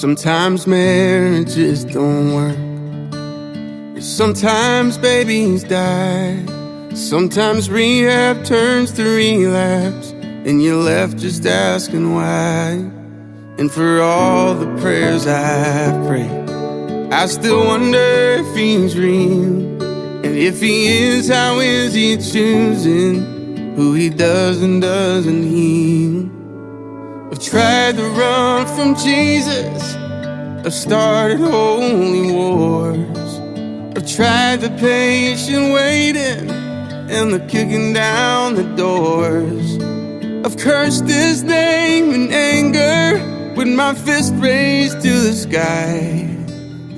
Sometimes marriages don't work. Sometimes babies die. Sometimes rehab turns to relapse, and you're left just asking why. And for all the prayers I've prayed, I still wonder if he's real. And if he is, how is he choosing who he does and doesn't heal? I've tried to run from Jesus, I've started holy wars. I've tried the patient waiting and the kicking down the doors. I've cursed his name in anger with my fist raised to the sky.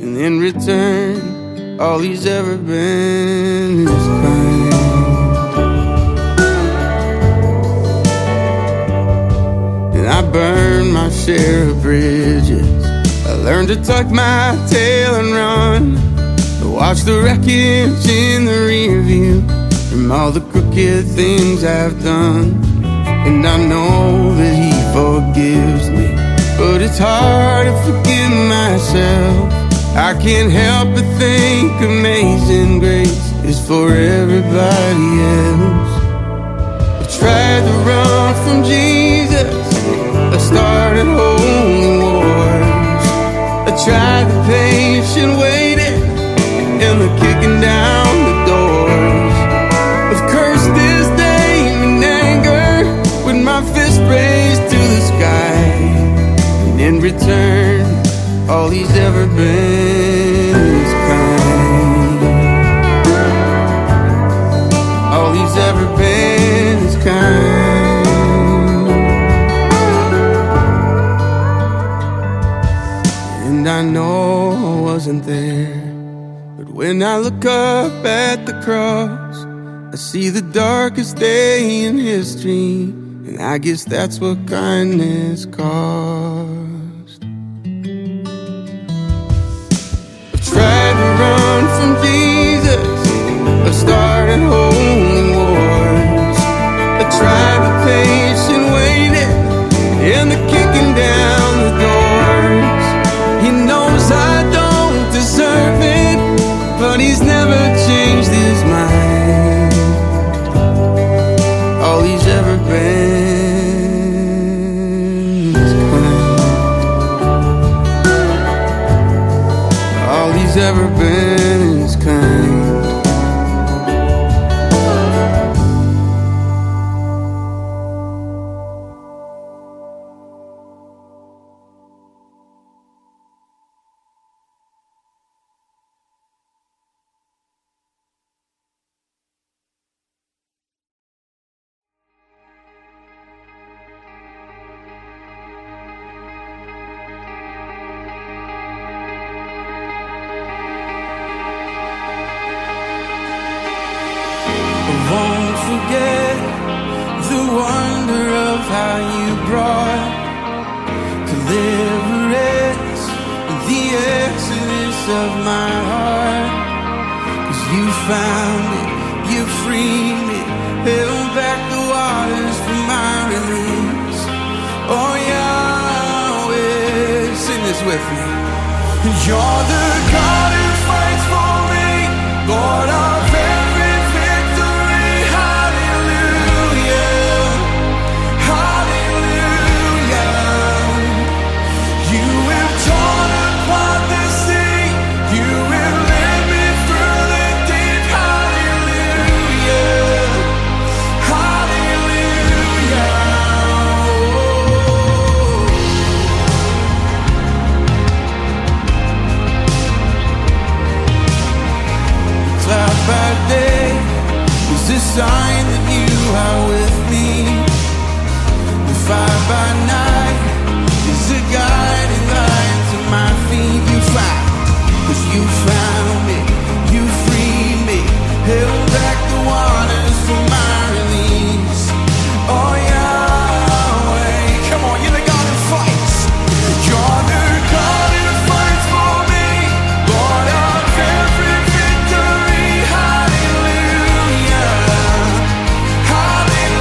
And in return, all he's ever been is kind. And I burned my share of bridges. I learned to tuck my tail and run, to watch the wreckage in the rear view from all the crooked things I've done. And I know that he forgives me, but it's hard to forgive myself. I can't help but think amazing grace is for everybody else. I've tried to run from Jesus, I started holy wars. I tried the patient waiting and the kicking down the doors. I've cursed his name in anger with my fist raised to the sky. And in return, all he's ever been is kind. All he's ever been is kind. And I know I wasn't there, but when I look up at the cross, I see the darkest day in history, and I guess that's what kindness cost. I've tried to run from Jesus, I've started holy wars. I tried the patient waiting and the kicking down the doors. He knows I don't deserve it, but he's never changed his mind. All he's ever been is kind. All he's ever been is kind. Won't forget the wonder of how you brought deliverance, the exodus of my heart. 'Cause you found it, you freed me, held back the waters for my release. Oh Yahweh, sing this with me. You're the God who fights for me, Lord of every victory. Hallelujah, hallelujah. You have torn apart the sea, you have led me through the deep. Hallelujah, hallelujah. Cloud by day is a sign that you are with me. The fire by night is a guiding light to my feet. You found, 'cause you found me, you freed me, held back the waters for my release. Oh Yahweh, come on, you're the God who fights. You're the God who fights for me, Lord of every victory. Hallelujah, hallelujah.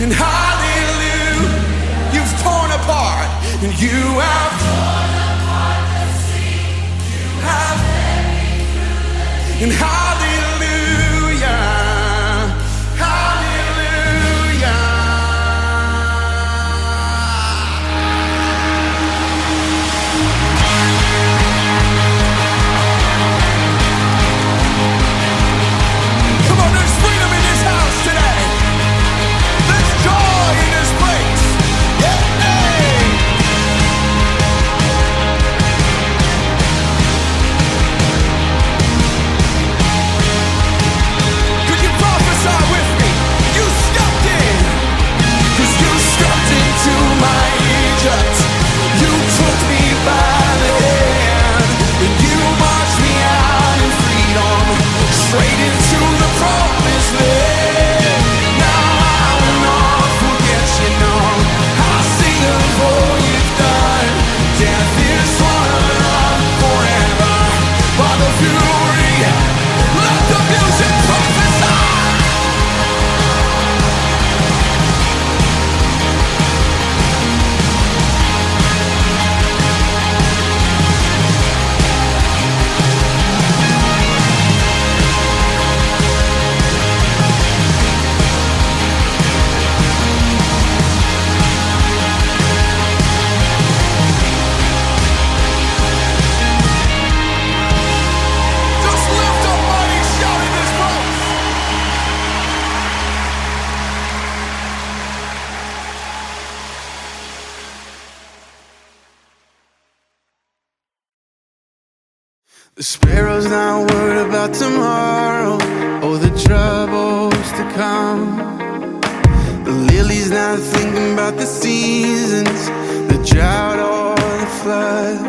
and hallelujah. You've torn apart, and you have torn apart the sea. You have led me through the deep. And hallelujah, hallelujah. Come on, there's freedom in this house today. There's joy in this place. Yeah. Could you prophesy with me? You stepped in, 'cause you stepped into my Egypt. You took me by the hand, and you marched me out in freedom, straight into the promised land. Now I will not forget you, no. I'll sing of all you've done. Death is swallowed up forever by the fury. Let the music prophesy. Just lift up mighty shout in this place. The sparrow's not worried about tomorrow or the troubles to come. The lily's not thinking about the seasons, the drought or the flood.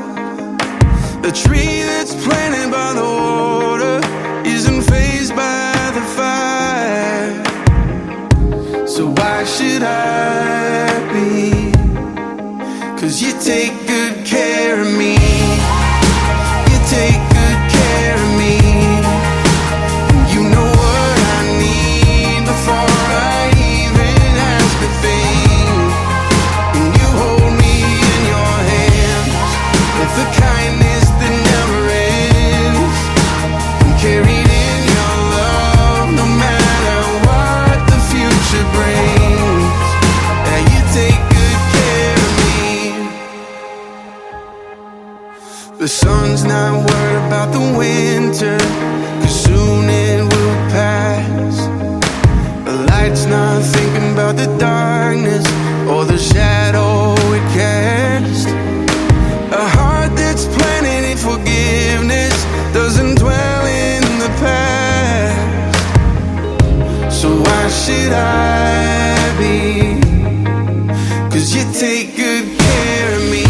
The tree that's planted by the water isn't fazed by the fire. So why should I be? 'Cause you take good care of me. You take good care of me. You know what I need before I even ask a thing. And you hold me in your hands with a kindness that never ends. I'm carried in your love no matter what the future brings. Yeah, you take good care of me. The sun's not worried about the winter, 'cause soon it will pass. The light's not thinking about the darkness or the shadow it casts. A heart that's planted in forgiveness doesn't dwell in the past. So why should I be? 'Cause you take good care of me.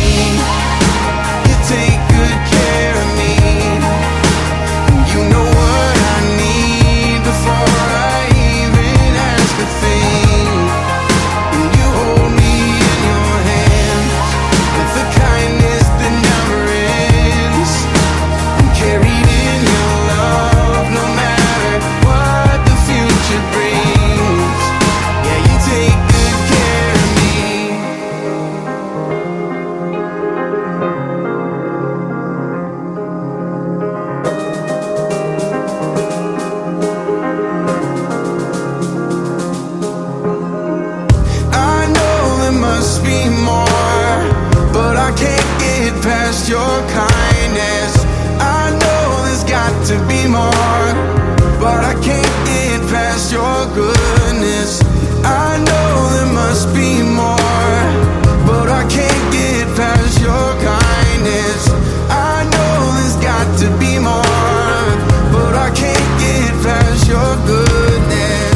You take good care of me. You know what I need before I even ask a thing. And you hold me in your hands with a kindness that never ends. I'm carried in your love no matter what the future brings. Yeah, you take good care of me. I know there must be more, but I can't get past your kindness. I know there's got to be more, but I can't get past your goodness. I know there must be more, but I can't get past your kindness. I know there's got to be more, but I can't get past your goodness.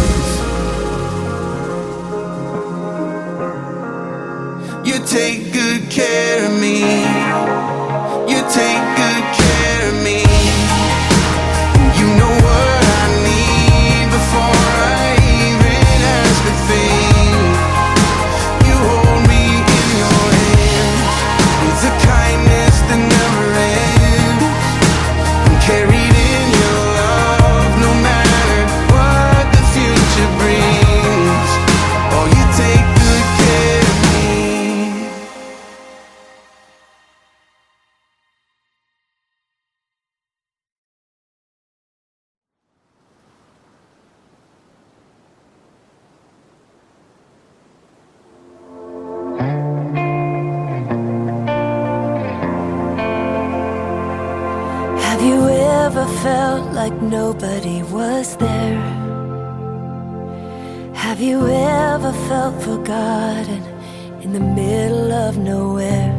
You take good care of me. You take good care of me. You know what I need before I even ask a thing. You hold me in your hands with a kindness that never ends. I'm carried in your love no matter what the future brings. Oh, you like nobody was there? Have you ever felt forgotten in the middle of nowhere?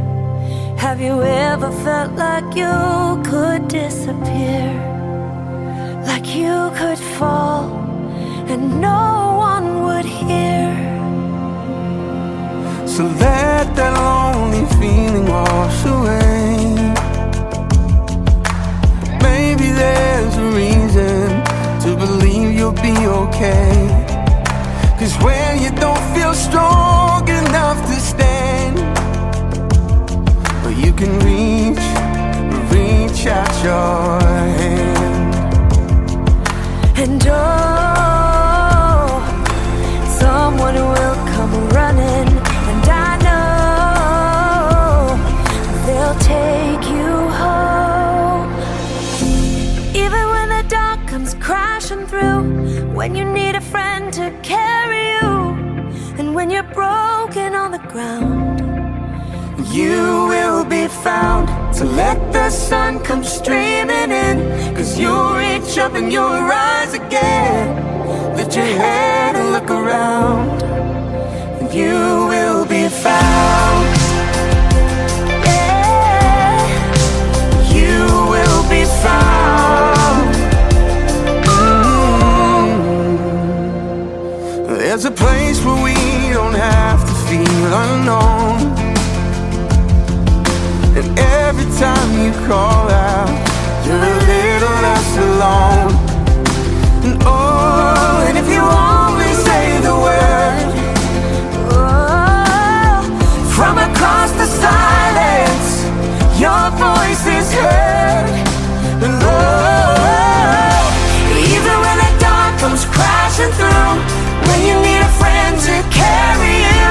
Have you ever felt like you could disappear? Like you could fall and no one would hear? So let that lonely feeling wash away. Maybe there's a reason to believe you'll be okay. 'Cause when you don't feel strong enough to stand, well, you can reach out your hand. And oh, someone will come running, and I know they'll take you home. Even when the dark comes crashing through, when you need a friend to carry you, and when you're broken on the ground, you will be found. So let the sun come streaming in, 'cause you'll reach up and you'll rise again. Lift your head and look around, and you will be found. yeah, You will be found. There's a place where we don't have to feel unknown, and every time you call out, you're a little less alone. And oh, and if you only say the word, oh, from across the silence, your voice is heard. And oh, even when the dark comes crashing through, when you need a friend to carry you,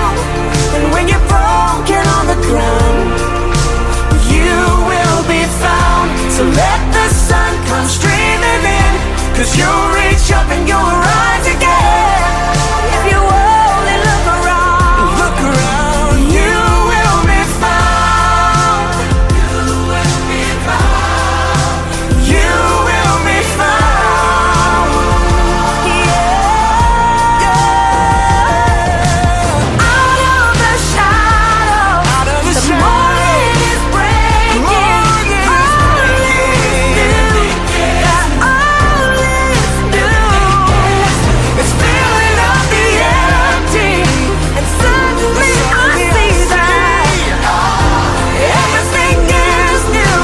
and when you're broken on the ground, you will be found. So let the sun come streaming in, 'cause you'll reach up and you'll rise again. if you only look around, You will be found. You will be found. You will be found. yeah. Out of the shadow, Out of the the shadow. morning is breaking. It's filling up the empty, And suddenly I see that everything is new.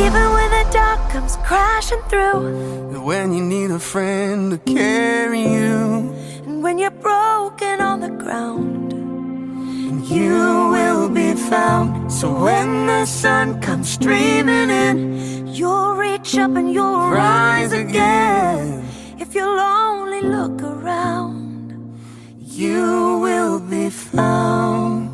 even when the dark comes crashing through, When you need a friend to carry you, and when you're broken on the ground, you will be found. So when the sun comes streaming in, you'll reach up and you'll rise again. If you'll only look around, you will be found.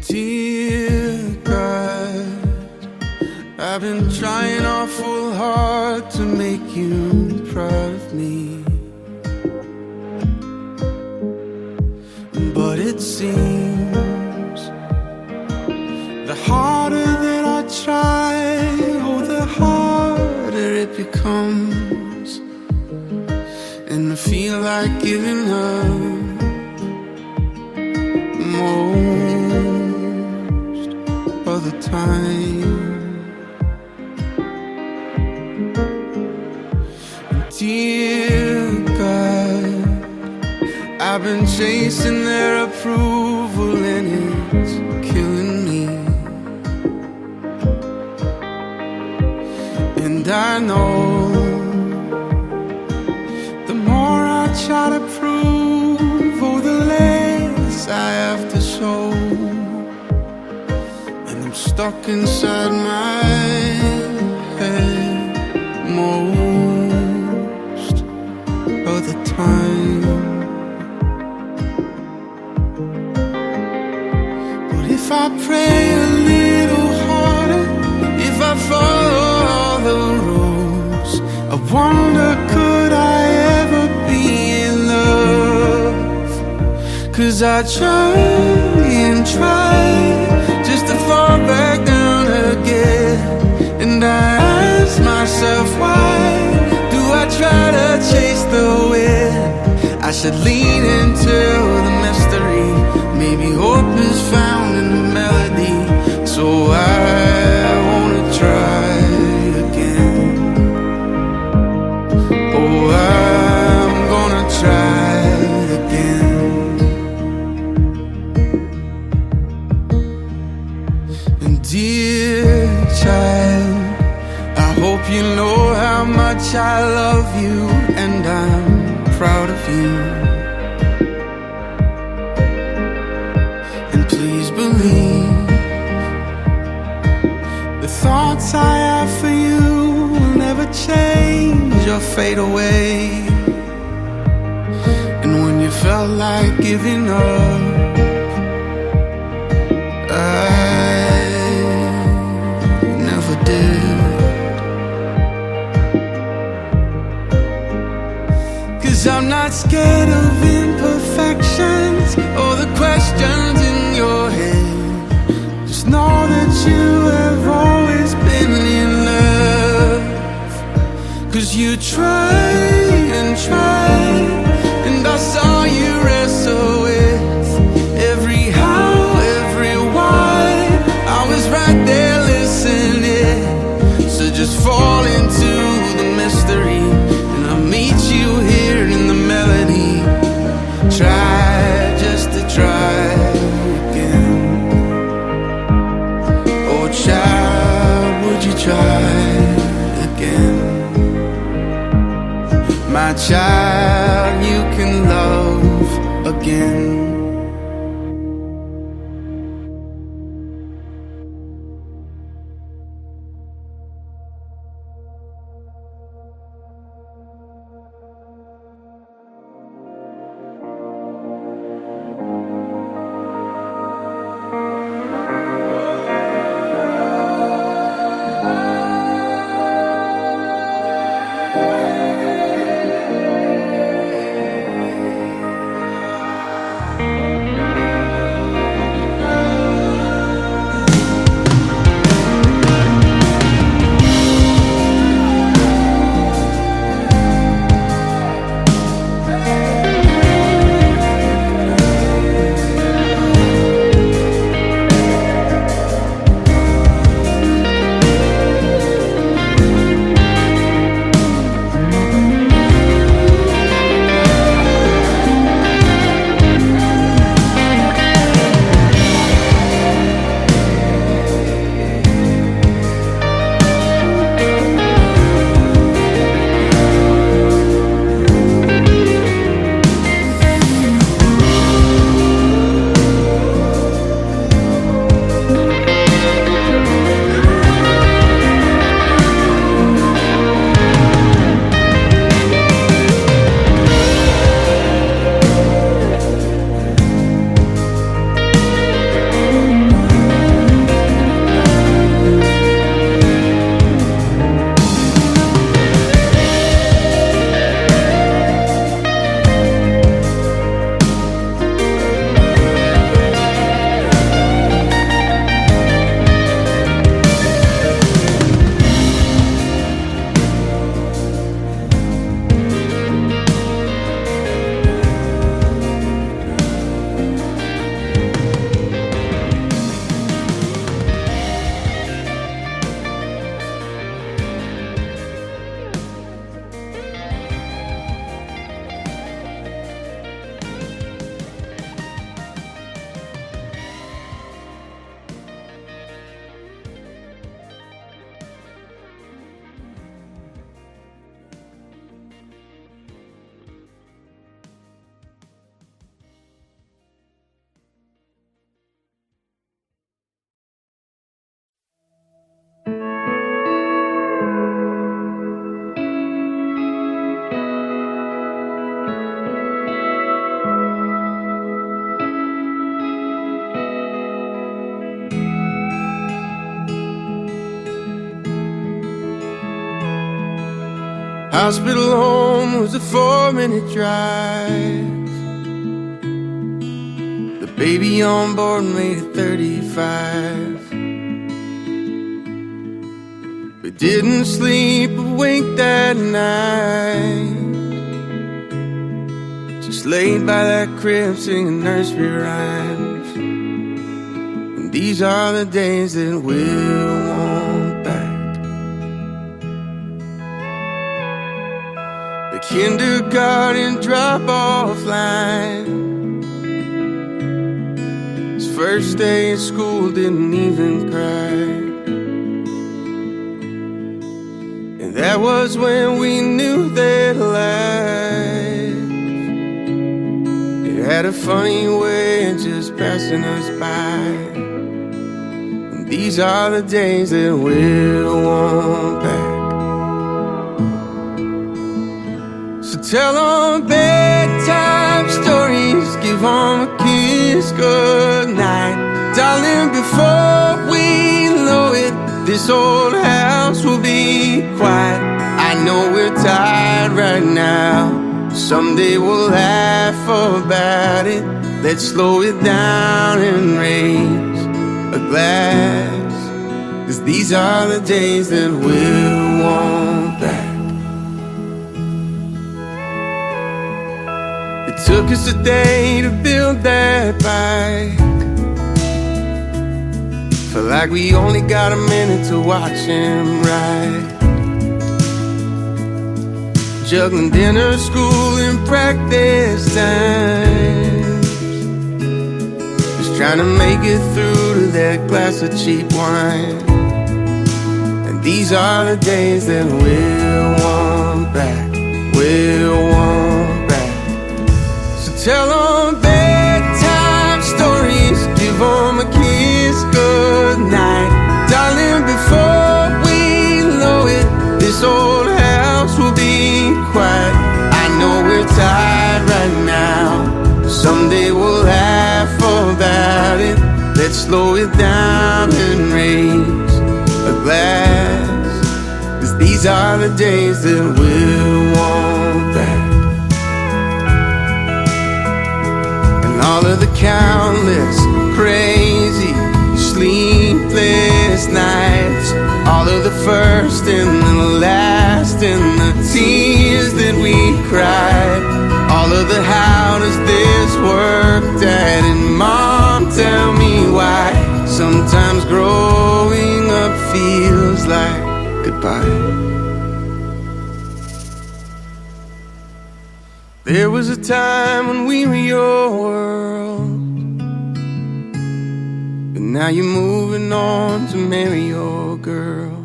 Dear God, I've been trying awful hard to make you proud of me, but it seems the harder that I try, oh, the harder it becomes, and I feel like giving up most of the time. Dear God, I've been chasing their approval and it's killing me. And I know the more I try to prove, oh, the less I have to show. And I'm stuck inside my head most of the time. But if I pray a little harder, if I follow all the rules, I 'Cause I try and try just to fall back down again. And I ask myself, why do I try to chase the wind? I should lean into the mystery. Maybe hope is found in the melody. So I wanna try again. Oh, I'm gonna try again. And dear child, I hope you know how much I love you, and I'm proud of you. And please believe the thoughts I have for you will never change or fade away. And when you felt like giving up, I never did. 'Cause I'm not scared of imperfections or the questions in your head. Just know that you have always been in love. 'Cause you try and try, and I saw you wrestle with every how, every why. I was right there listening. So just fall into the mystery, and I'll meet you here in the melody. Try just to try again. Oh child, would you try again? My child, you can love again. Hospital home was a 4-minute drive. Baby on board made it 35. We didn't sleep awake that night, just laid by that crib singing nursery rhymes. And these are the days that we'll want back. The kindergarten drop-off line, first day of school, didn't even cry. And that was when we knew that life, it had a funny way of just passing us by. And these are the days that we'll want back. So tell them bedtime stories, give them a kiss goodnight. Darling, before we know it, this old house will be quiet. I know we're tired right now, someday we'll laugh about it. Let's slow it down and raise a glass, 'cause these are the days that we'll want back. It took us a day to build that bike. Felt like we only got a minute to watch him ride. Juggling dinner, school, and practice times, just trying to make it through to that glass of cheap wine. And these are the days that we'll want back, we'll want back. So tell them bedtime stories, give them a kiss goodnight. Darling, before we know it, this old house will be quiet. I know we're tired right now, someday we'll laugh about it. Let's slow it down and raise a glass, 'cause these are the days that we'll want back. And all of the countless crazy sleepless nights, all of the first and the last, and the tears that we cried, all of the how does this work, Dad and Mom, tell me why. Sometimes growing up feels like goodbye. There was a time when we were your world, but now you're moving on to marry your girl.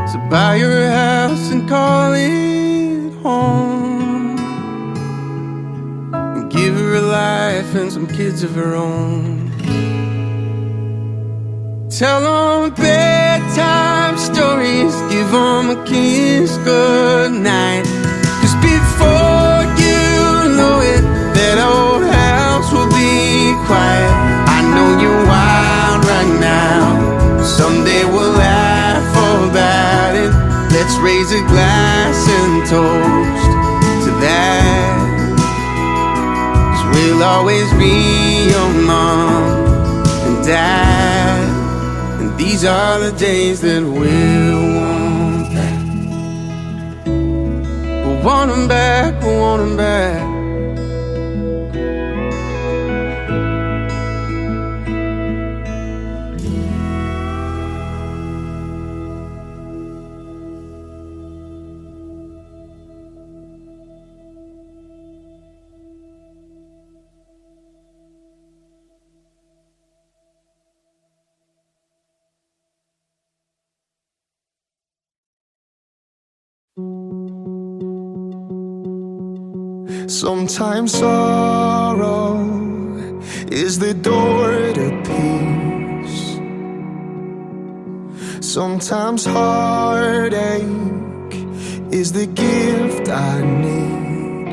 So buy your house and call it home, and give her a life and some kids of her own. Tell them bedtime stories, give them a kiss goodnight, 'cause before you know it, that old house will be quiet. I know you're wild right now, someday we'll laugh about it. Let's raise a glass and toast to that, 'cause we'll always be your mom and dad. And these are the days that we'll want back. We'll want them back, we'll want them back. Sometimes sorrow is the door to peace. Sometimes heartache is the gift I need.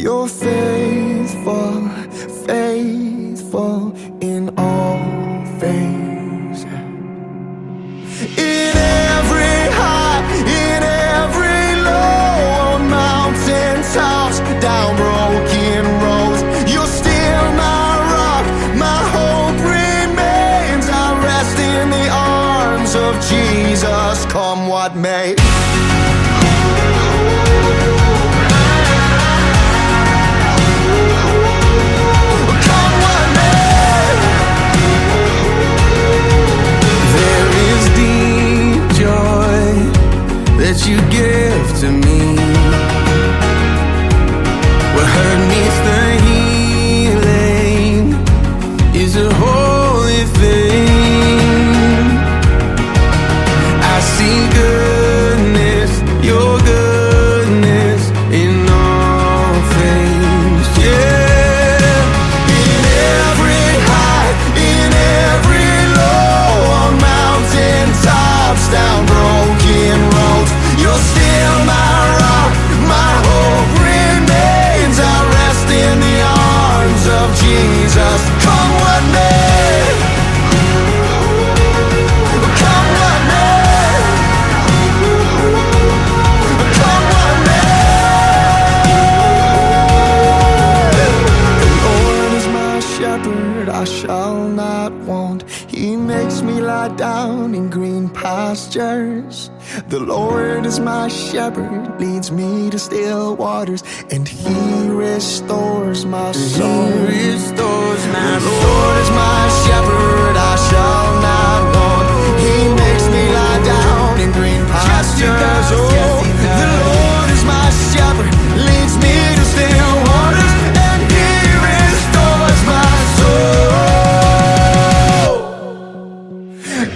You're faithful, faithful in all things. In every high, in every low, mountain tops come what may. Come what may. There is deep joy that you give to me. What hurt meets the healing is a holy thing. I see goodness, your goodness in all things. Yeah, in every high, in every low, on mountain tops, down broken roads, you're still my rock, my hope remains. I rest in the arms of Jesus. Come what may. Come what may. Come what may. The Lord is my shepherd, I shall not want. He makes me lie down in green pastures. The Lord is my shepherd, leads me to still waters, and He restores my soul. He restores my The Lord is my shepherd, I shall not want. He makes me lie down in green pastures. Oh, the Lord is my shepherd, leads me to still waters, and He restores my soul.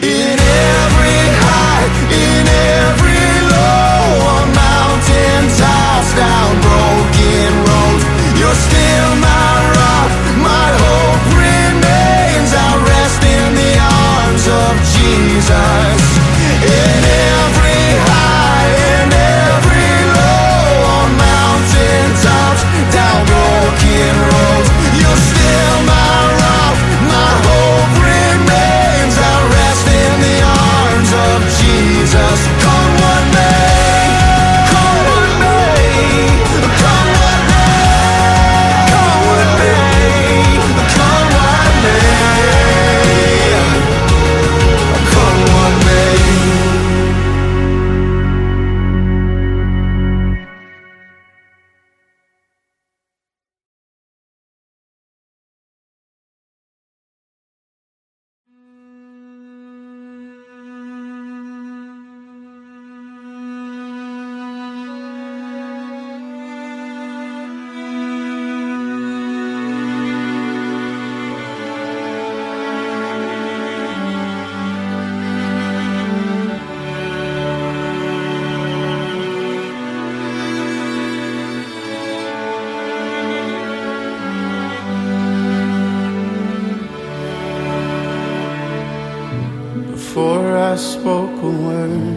In every high, in every low, on mountain tops, down broken roads, you're still my rock, my hope remains. I rest in the arms of Jesus. In every high, in every low, on mountain tops, down broken roads, you're still my rock, my hope remains. I rest in the arms of Jesus. Come what may, come what may, come what may, come what may, come what may, come what may. Before I spoke a word,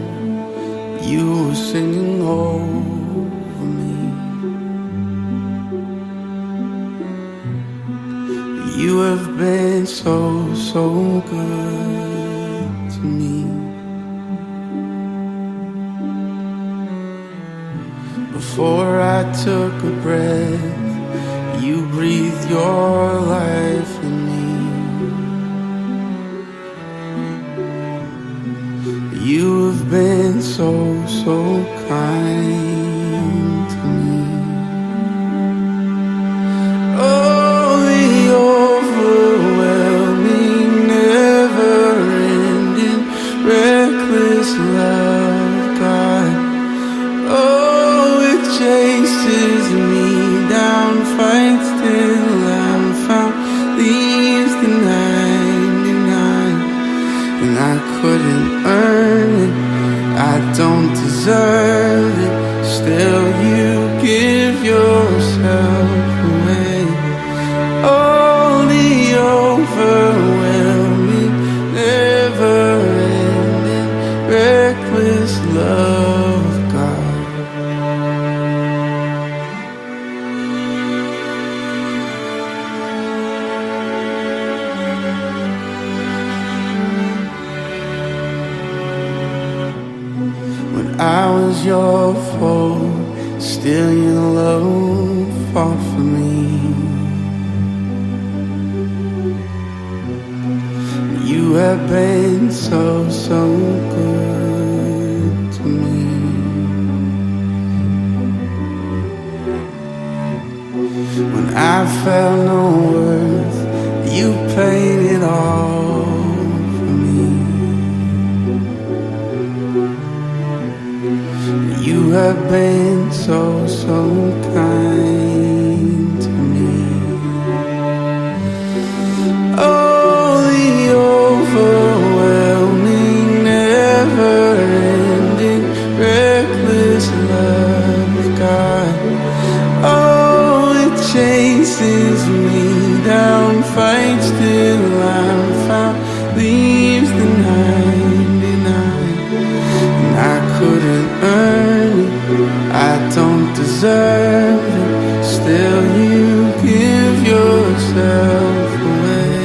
you were singing over me. You have been so, so good to me. Before I took a breath, you breathed your life in me. You have been so, so kind to me. Oh, the overwhelming, never-ending, reckless love of God. Oh, it chases me down, fights till I'm found, leaves the 99, and I couldn't earn it, I don't deserve it, still you give yourself away. Oh, the overwhelming, never-ending, reckless love of God. I was your foe, still your love fought for me. You have been so, so good when I felt no worth, you paid it all for me. You have been so kind to me. Oh, the overwhelming, never-ending, reckless love of God. Oh, it chases me down, fights till I'm found, leaves the 99. And I couldn't earn it, I don't deserve it, still you give yourself away.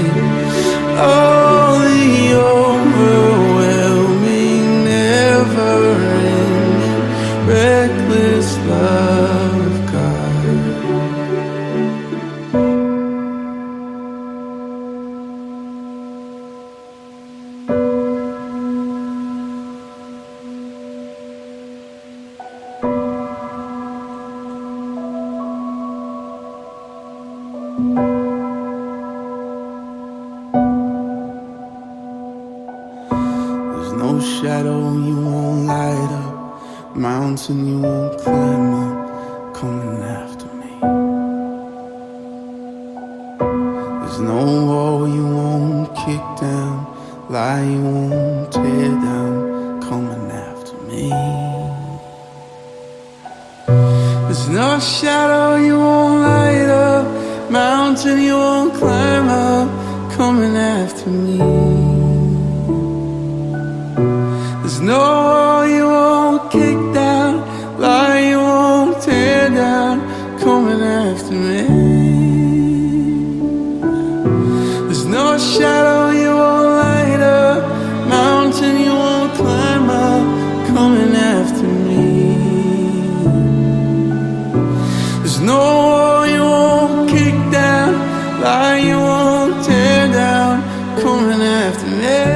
Oh, the overwhelming, never-ending, reckless love of God. There's no shadow you won't light up, mountain you won't climb up, coming after me. There's no wall you won't kick down, lie you won't tear down, coming after me. There's no shadow you won't light up, mountain you won't climb up, coming after me. There's no wall you won't kick down, lie you won't tear down, coming after me. There's no shadow you won't light up, mountain you won't climb up, coming after me. There's no wall you won't kick down, lie you won't tear down, coming after me.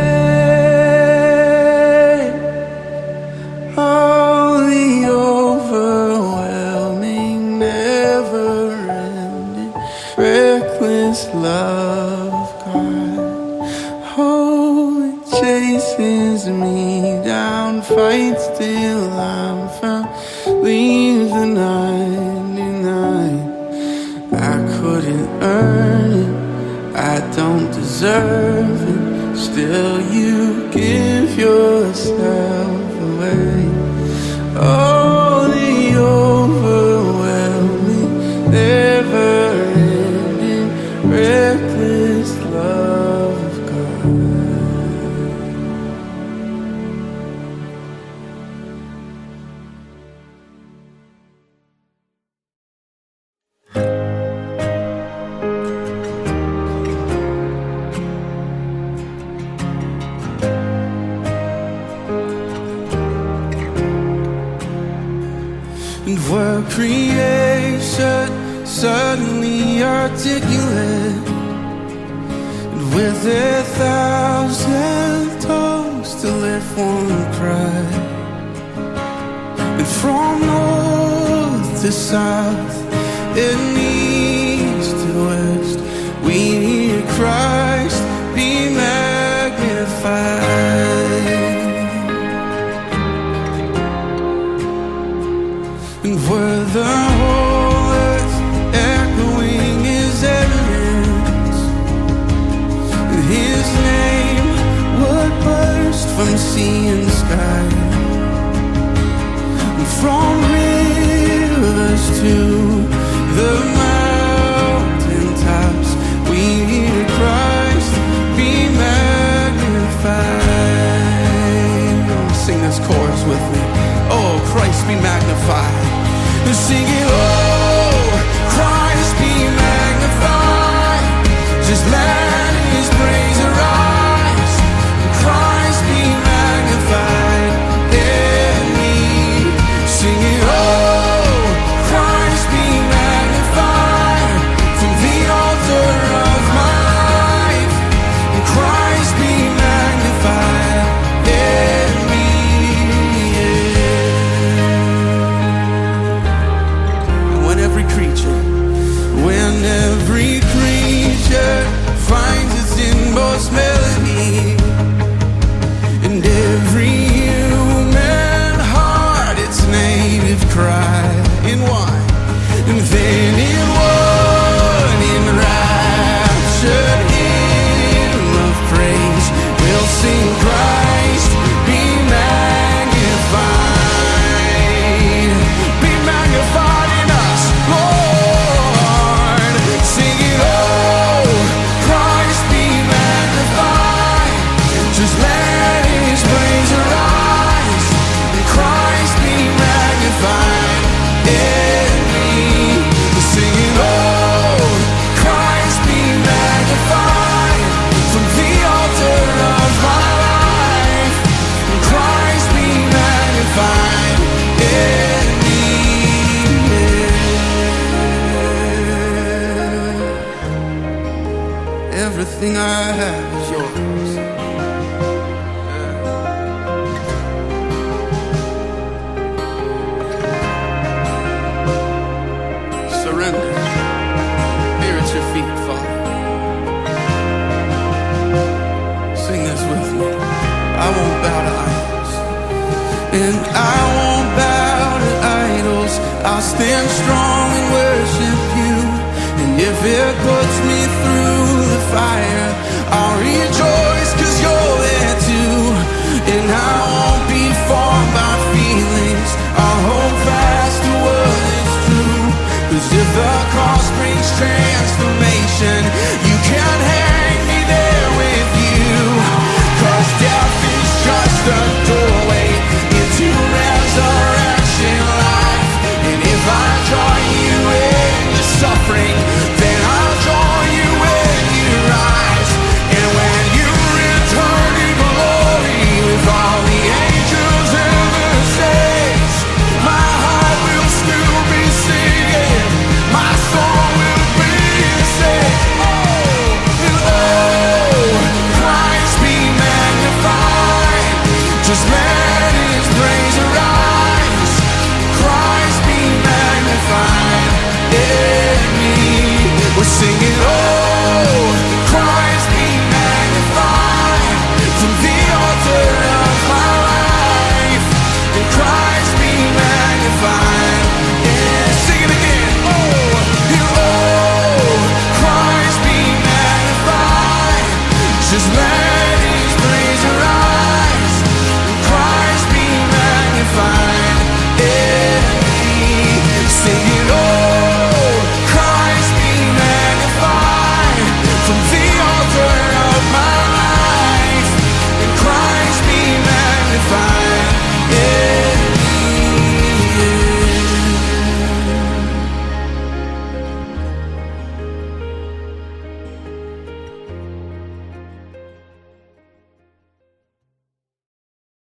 Oh, the overwhelming, never-ending, reckless love of God. Oh, it chases me down, fights till I'm found, leaves the 99. I couldn't earn it, I don't deserve it, still you give yourself away. Oh, the overwhelming, never-ending, reckless love of God. And were creation suddenly articulate, and with 1,000 tongues to lift one cry, and from north to south and east to west, we hear Christ be magnified. And were the whole earth echoing his evidence, and his name would burst from sea and sky, and from rivers to the mountain tops, we hear cry. everything I have is yours. Surrender. Here at your feet, Father. Sing this with me. I won't bow to idols, and I won't bow to idols. I'll stand strong and worship you. And if it puts me through the fire, I'll rejoice 'cause you're there too. And I won't be formed by feelings. I'll hold fast to what is true. 'Cause if the cross brings transformation, you can't hang me there with you. 'Cause death is just a doorway into resurrection life. And if I join you in the suffering, then I'll join you when you rise. And when you return in glory with all the angels and the saints, my heart will still be singing, my soul will be saved. Oh, and oh, Christ be magnified. Just let his praise arise. Christ be magnified in me. We're singing, oh,